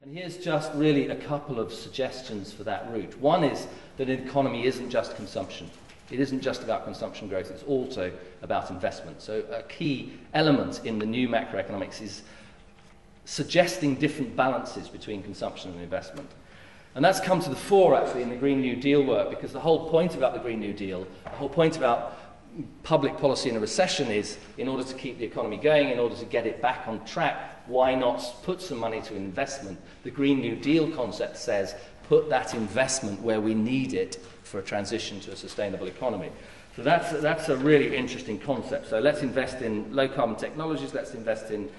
And here's just really a couple of suggestions for that route. One is that an economy isn't just consumption. It isn't just about consumption growth, it's also about investment. So a key element in the new macroeconomics is suggesting different balances between consumption and investment. And that's come to the fore, actually, in the Green New Deal work, because the whole point about the Green New Deal, the whole point about public policy in a recession is, in order to keep the economy going, in order to get it back on track, why not put some money to investment? The Green New Deal concept says, put that investment where we need it for a transition to a sustainable economy. So that's a really interesting concept. So let's invest in low-carbon technologies, let's invest in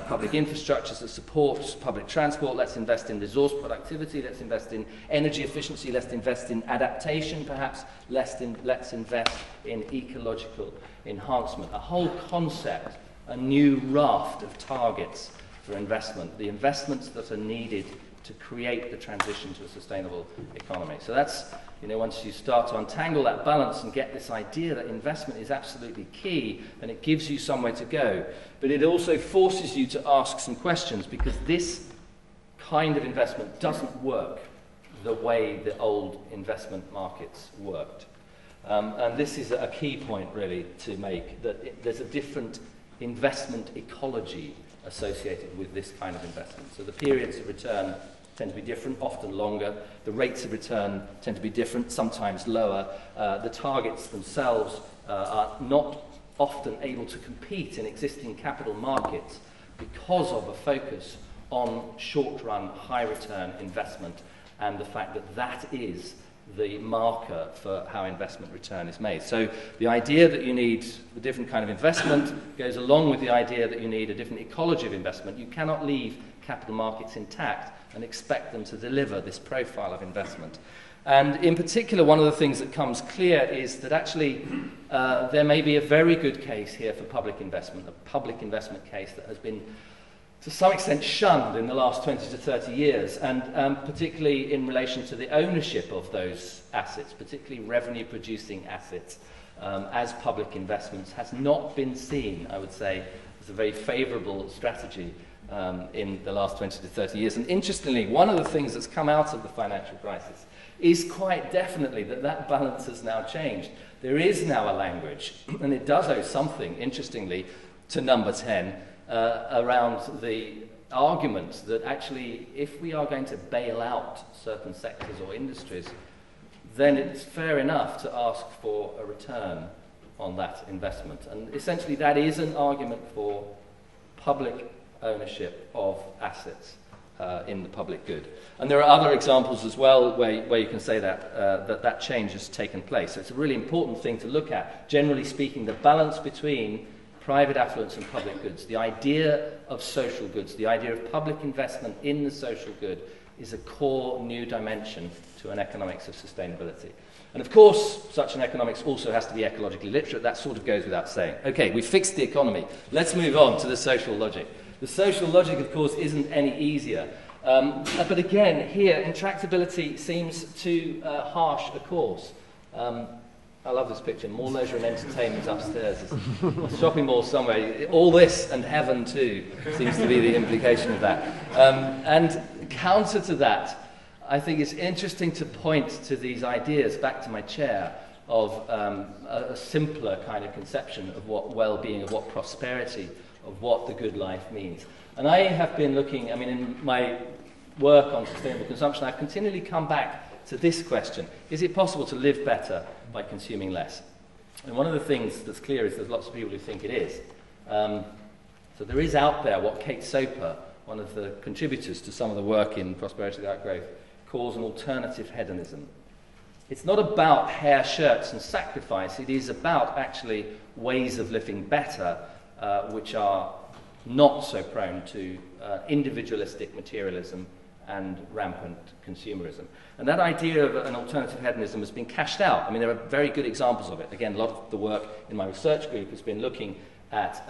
public infrastructures that support public transport, let's invest in resource productivity, let's invest in energy efficiency, let's invest in adaptation perhaps, let's invest in ecological enhancement. A whole concept, a new raft of targets for investment, the investments that are needed to create the transition to a sustainable economy. So that's, once you start to untangle that balance and get this idea that investment is absolutely key, then it gives you somewhere to go. But it also forces you to ask some questions, because this kind of investment doesn't work the way the old investment markets worked. And this is a key point, really, to make, that there's a different investment ecology associated with this kind of investment. So the periods of return tend to be different, often longer. The rates of return tend to be different, sometimes lower. The targets themselves are not often able to compete in existing capital markets because of a focus on short-run, high-return investment, and the fact that that is the marker for how investment return is made. So the idea that you need a different kind of investment goes along with the idea that you need a different ecology of investment. You cannot leave capital markets intact and expect them to deliver this profile of investment. And in particular, one of the things that comes clear is that actually there may be a very good case here for public investment, a public investment case that has been to some extent shunned in the last 20 to 30 years, and particularly in relation to the ownership of those assets, particularly revenue-producing assets, as public investments, has not been seen, I would say, as a very favourable strategy in the last 20 to 30 years. And interestingly, one of the things that's come out of the financial crisis is quite definitely that balance has now changed. There is now a language, and it does owe something, interestingly, to number 10, around the argument that actually if we are going to bail out certain sectors or industries, then it's fair enough to ask for a return on that investment. And essentially that is an argument for public ownership of assets in the public good. And there are other examples as well where you can say that that change has taken place. So it's a really important thing to look at. Generally speaking, the balance between private affluence and public goods, the idea of social goods, the idea of public investment in the social good is a core new dimension to an economics of sustainability. And of course, such an economics also has to be ecologically literate. That sort of goes without saying. Okay, we've fixed the economy. Let's move on to the social logic. The social logic, of course, isn't any easier. But again, here, intractability seems too harsh a course. I love this picture. More leisure and entertainment upstairs. It's a shopping mall somewhere. All this and heaven too seems to be the implication of that. And counter to that, I think it's interesting to point to these ideas, back to my chair, of a simpler kind of conception of what well-being, of what prosperity, of what the good life means. And I have been looking, in my work on sustainable consumption, I've continually come back to this question: is it possible to live better by consuming less? And one of the things that's clear is there's lots of people who think it is. So there is out there what Kate Soper, one of the contributors to some of the work in Prosperity Without Growth, calls an alternative hedonism. It's not about hair, shirts and sacrifice. It is about actually ways of living better which are not so prone to individualistic materialism and rampant consumerism. And that idea of an alternative hedonism has been cashed out. There are very good examples of it. Again, a lot of the work in my research group has been looking at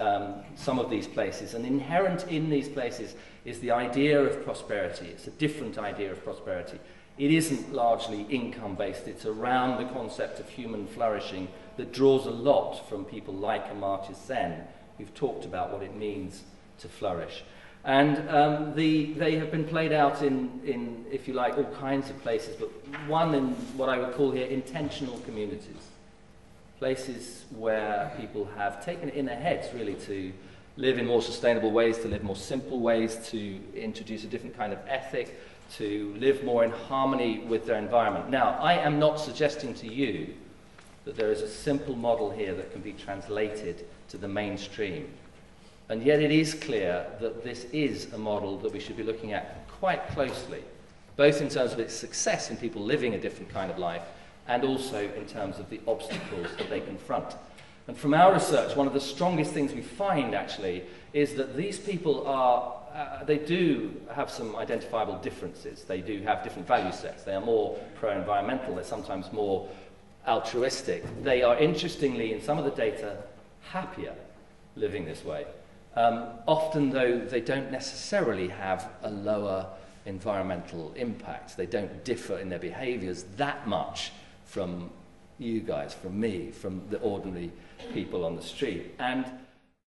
some of these places. And inherent in these places is the idea of prosperity. It's a different idea of prosperity. It isn't largely income-based. It's around the concept of human flourishing that draws a lot from people like Amartya Sen, who've talked about what it means to flourish. And they have been played out in, if you like, all kinds of places, but one in what I would call here intentional communities. Places where people have taken it in their heads, really, to live in more sustainable ways, to live more simple ways, to introduce a different kind of ethic, to live more in harmony with their environment. Now, I am not suggesting to you that there is a simple model here that can be translated to the mainstream. And yet it is clear that this is a model that we should be looking at quite closely, both in terms of its success in people living a different kind of life, and also in terms of the obstacles that they confront. And from our research, one of the strongest things we find, actually, is that these people are, they do have some identifiable differences. They do have different value sets. They are more pro-environmental. They're sometimes more altruistic. They are, interestingly, in some of the data, happier living this way. Often, though, they don't necessarily have a lower environmental impact. They don't differ in their behaviours that much from you guys, from me, from the ordinary people on the street. And